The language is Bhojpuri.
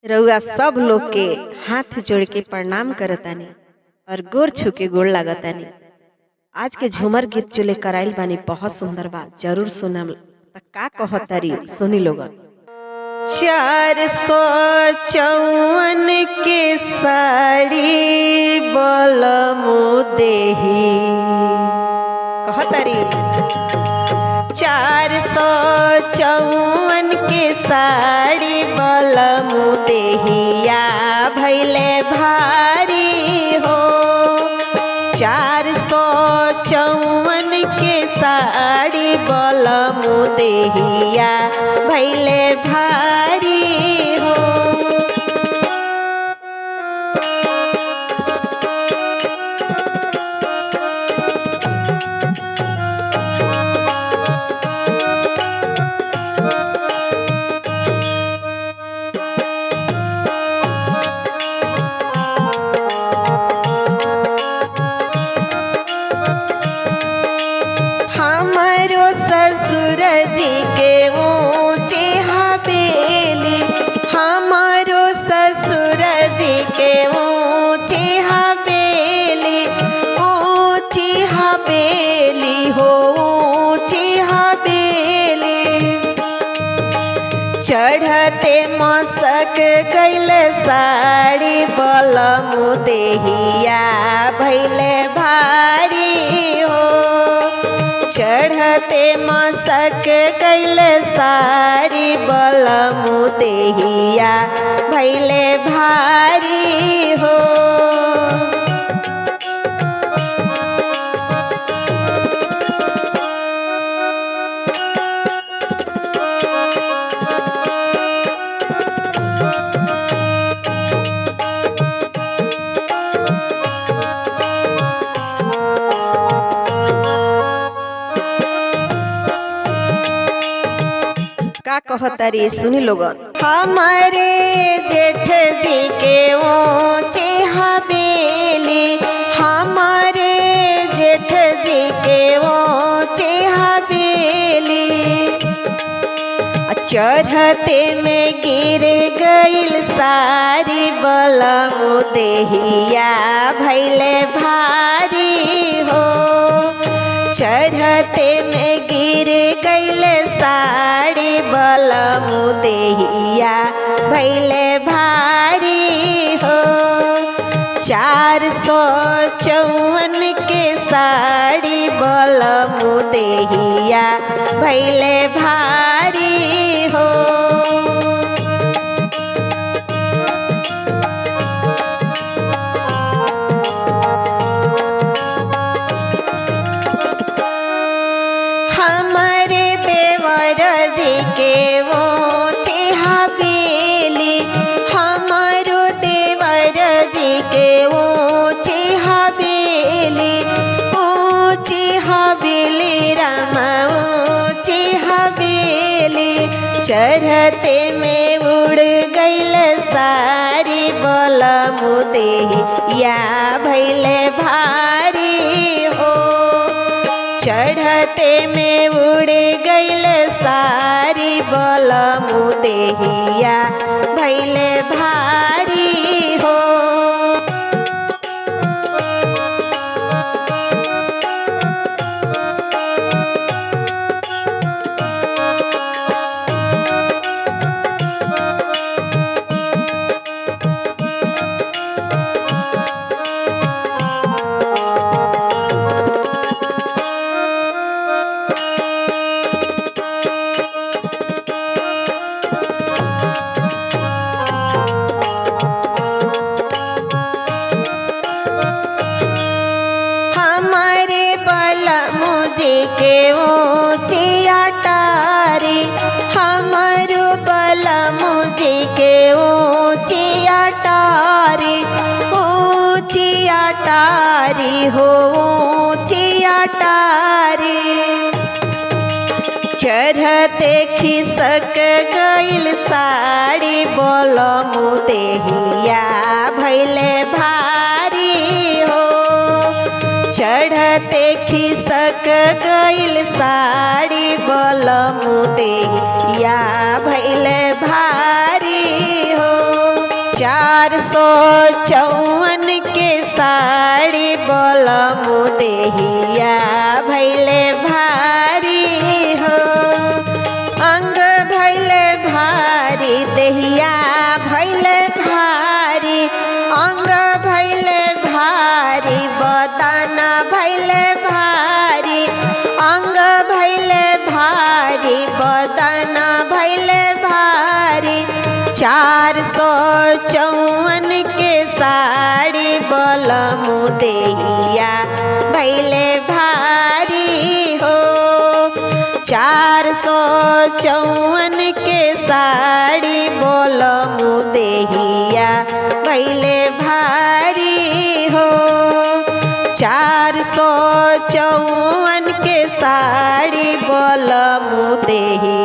रउआ सब लोग के हाथ जोड़ के प्रणाम करतानी और गोर छू के गोड़ लागतानी। आज के झूमर गीत जो लेकर आइल बानी बहुत सुंदर बा, जरूर सुनम। त का कहतारी सुनी लोगन। 454 के साड़ी बलमु देही कहतारी। 454 के साड़ी बलमु देहिया भैले भारी हो। 454 के साड़ी बलमु देहिया भैले भारी हो। ससुर जी के ऊंचे हवेली, हमारो ससुर जी के ऊंचे हवेली, ऊंची हवेली हो ऊंची हवेली। चढ़ते मसक गइल साड़ी बलमु देहिया भैले भारी हो। चढ़ते मसक गइल साड़ी बलमु देहिया भैले भारी हो। का कहतारी सुनी लोगन। हमारे जेठ जी के ऊंचे हवेली, हमारे जेठ जी के ऊंचे हवेली। चढ़ते में गिर गइल सारी बलमु देहिया भैले भारी हो। चढ़ते में गिर गइल साड़ी बलमु देहिया भैले भारी हो। 454 के साड़ी बलमु देहिया भैले भारी हो। हमारे देवर जी के ऊंचे हवेली, हमारो देवर जी के ऊंचे हवेली, ऊंची हवेली रामा ऊंची हवेली। चढ़ते में उड़ गइल सारी बलमु देहिया भैले भारी हो। चढ़ते में उड़ गइल सारी बलमु देहिया भैले भारी हो। हमारे बलमु जी के ऊंची अटारी, हमारो बलमु जी के ऊंची अटारी, ऊंची अटारी हो ऊंची अटारी। चढ़ते खिसक गइल साड़ी बलमु देहिया भैले भारी हो। चढ़ते खिसक गइल साड़ी बलमु देहिया भैले भारी हो। 454 के साड़ी बोलमु देहिया भैले भारी हो। अंग भैले भारी देहिया भैले भारी, अंग भैले भारी बदन भैले भारी, अंग भैले भारी बदन भैले भारी। 454 के साड़ी बोलमु देहिया भैले भारी हो। 454 के साड़ी बोलमु देहिया भैले भारी हो। 454 के साड़ी बोलमु देही